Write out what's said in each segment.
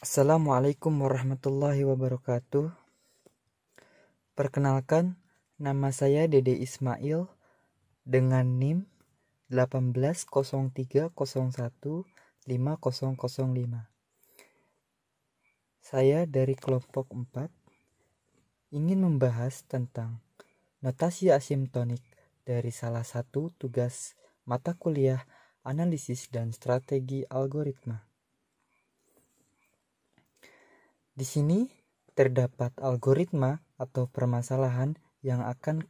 Assalamualaikum warahmatullahi wabarakatuh. Perkenalkan, nama saya Dede Ismail dengan NIM 1803015005. Saya dari kelompok 4 ingin membahas tentang notasi asimtonik dari salah satu tugas mata kuliah analisis dan strategi algoritma. Di sini terdapat algoritma atau permasalahan yang akan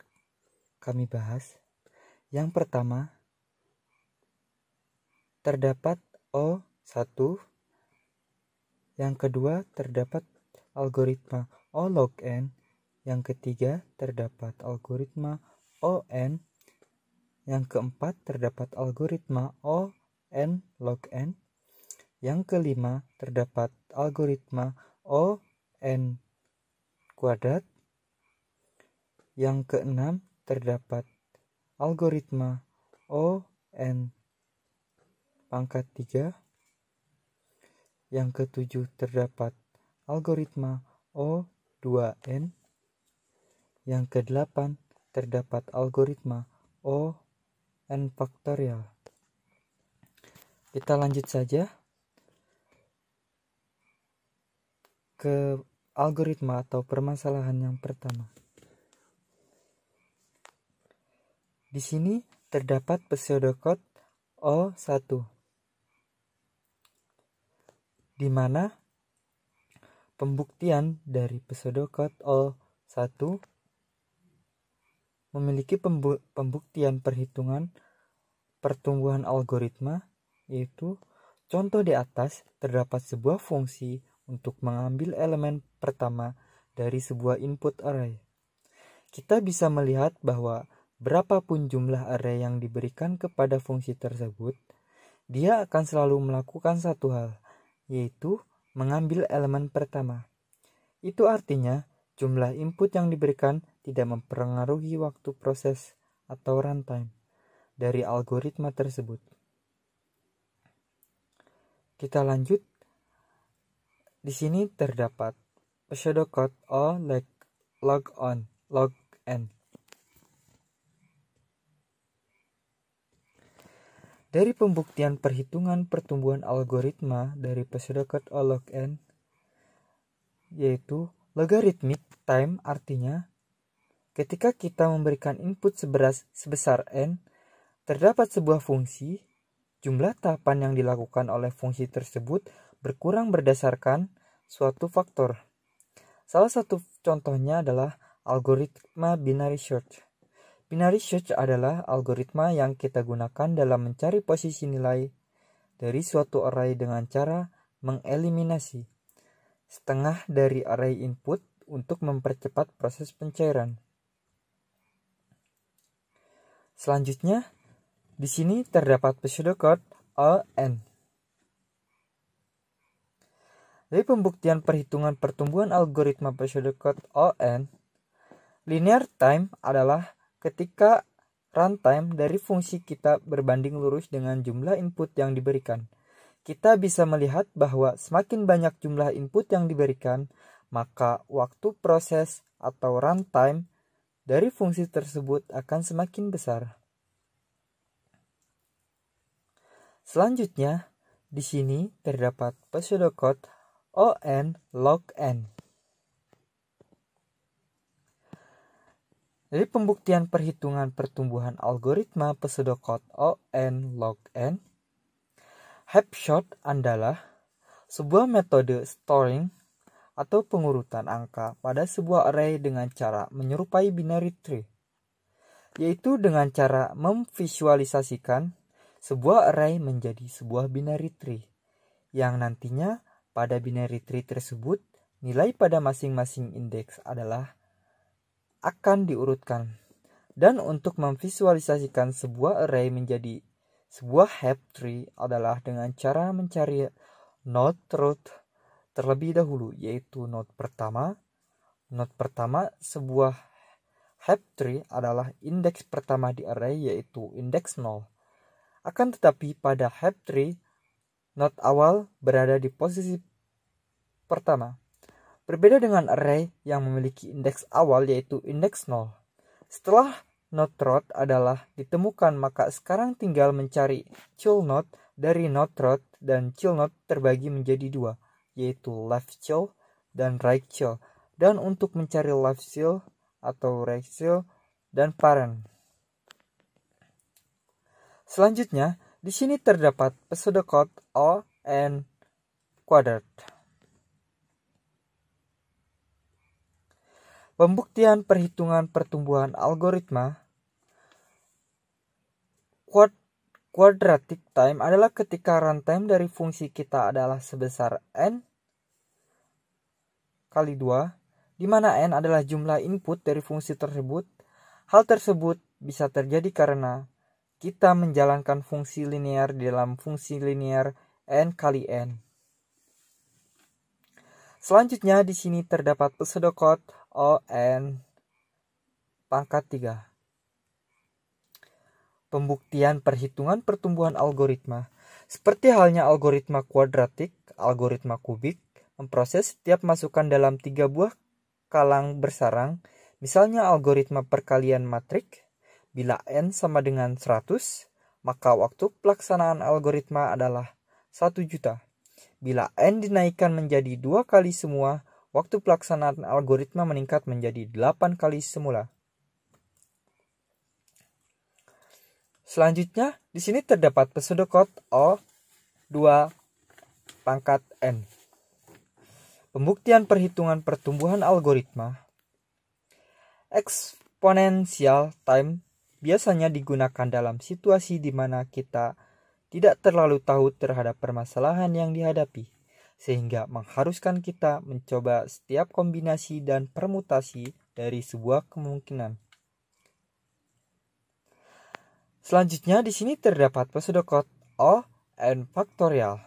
kami bahas. Yang pertama, terdapat O1. Yang kedua, terdapat algoritma O log n. Yang ketiga, terdapat algoritma ON. Yang keempat, terdapat algoritma ON log n. Yang kelima, terdapat algoritma ON kuadrat. Yang keenam, terdapat algoritma ON pangkat 3. Yang ketujuh, terdapat algoritma O2N. Yang kedelapan, terdapat algoritma ON faktorial. Kita lanjut saja ke algoritma atau permasalahan yang pertama. Di sini terdapat pseudocode O1, di mana pembuktian dari pseudocode O1 memiliki pembuktian perhitungan pertumbuhan algoritma, yaitu contoh di atas terdapat sebuah fungsi untuk mengambil elemen pertama dari sebuah input array. Kita bisa melihat bahwa berapapun jumlah array yang diberikan kepada fungsi tersebut, dia akan selalu melakukan satu hal, yaitu mengambil elemen pertama. Itu artinya jumlah input yang diberikan tidak mempengaruhi waktu proses atau runtime dari algoritma tersebut. Kita lanjut. Di sini terdapat pseudocode O log n. Dari pembuktian perhitungan pertumbuhan algoritma dari pseudocode O log n, yaitu logarithmic time, artinya ketika kita memberikan input sebesar n, terdapat sebuah fungsi, jumlah tahapan yang dilakukan oleh fungsi tersebut berkurang berdasarkan suatu faktor. Salah satu contohnya adalah algoritma binary search. Binary search adalah algoritma yang kita gunakan dalam mencari posisi nilai dari suatu array dengan cara mengeliminasi setengah dari array input untuk mempercepat proses pencairan. Selanjutnya, di sini terdapat pseudocode ON. Dari pembuktian perhitungan pertumbuhan algoritma pseudocode ON, linear time adalah ketika runtime dari fungsi kita berbanding lurus dengan jumlah input yang diberikan. Kita bisa melihat bahwa semakin banyak jumlah input yang diberikan, maka waktu proses atau runtime dari fungsi tersebut akan semakin besar. Selanjutnya, di sini terdapat pseudocode ON log n. Dari pembuktian perhitungan pertumbuhan algoritma pseudocode ON log n, Hapshot adalah sebuah metode storing atau pengurutan angka pada sebuah array dengan cara menyerupai binary tree, yaitu dengan cara memvisualisasikan sebuah array menjadi sebuah binary tree, yang nantinya pada binary tree tersebut nilai pada masing-masing indeks adalah akan diurutkan. Dan untuk memvisualisasikan sebuah array menjadi sebuah hash tree adalah dengan cara mencari node root terlebih dahulu, yaitu node pertama. Node pertama sebuah hash tree adalah indeks pertama di array, yaitu indeks 0. Akan tetapi pada hash tree, node awal berada di posisi pertama. Berbeda dengan array yang memiliki indeks awal yaitu indeks 0. Setelah node root adalah ditemukan, maka sekarang tinggal mencari child node dari node root, dan child node terbagi menjadi dua, yaitu left child dan right child. Dan untuk mencari left child atau right child dan parent. Selanjutnya, di sini terdapat pseudocode O n quadrat. Pembuktian perhitungan pertumbuhan algoritma quadratic time adalah ketika runtime dari fungsi kita adalah sebesar n kali 2, di mana n adalah jumlah input dari fungsi tersebut. Hal tersebut bisa terjadi karena kita menjalankan fungsi linear di dalam fungsi linear n kali n. Selanjutnya di sini terdapat pseudocode O n pangkat 3. Pembuktian perhitungan pertumbuhan algoritma. Seperti halnya algoritma kuadratik, algoritma kubik memproses setiap masukan dalam 3 buah kalang bersarang. Misalnya algoritma perkalian matrik, bila n sama dengan 100, maka waktu pelaksanaan algoritma adalah 1 juta. Bila n dinaikkan menjadi 2 kali semua, waktu pelaksanaan algoritma meningkat menjadi 8 kali semula. Selanjutnya, di sini terdapat pseudocode O2 pangkat n. Pembuktian perhitungan pertumbuhan algoritma. Exponential time biasanya digunakan dalam situasi di mana kita tidak terlalu tahu terhadap permasalahan yang dihadapi, sehingga mengharuskan kita mencoba setiap kombinasi dan permutasi dari sebuah kemungkinan. Selanjutnya di sini terdapat pseudocode O n factorial.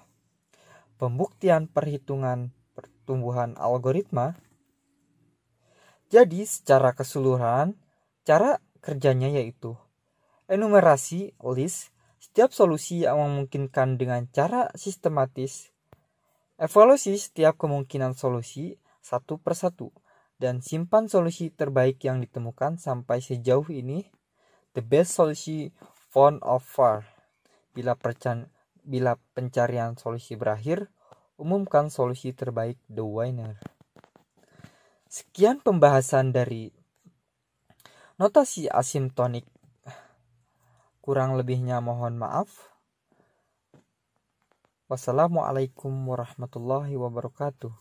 Pembuktian perhitungan pertumbuhan algoritma. Jadi secara keseluruhan, cara kerjanya yaitu enumerasi list setiap solusi yang memungkinkan dengan cara sistematis, evaluasi setiap kemungkinan solusi satu persatu, dan simpan solusi terbaik yang ditemukan sampai sejauh ini. The best solution found of far. Bila pencarian solusi berakhir, umumkan solusi terbaik, the winner. Sekian pembahasan dari notasi asimptotik. Kurang lebihnya mohon maaf. Wassalamualaikum warahmatullahi wabarakatuh.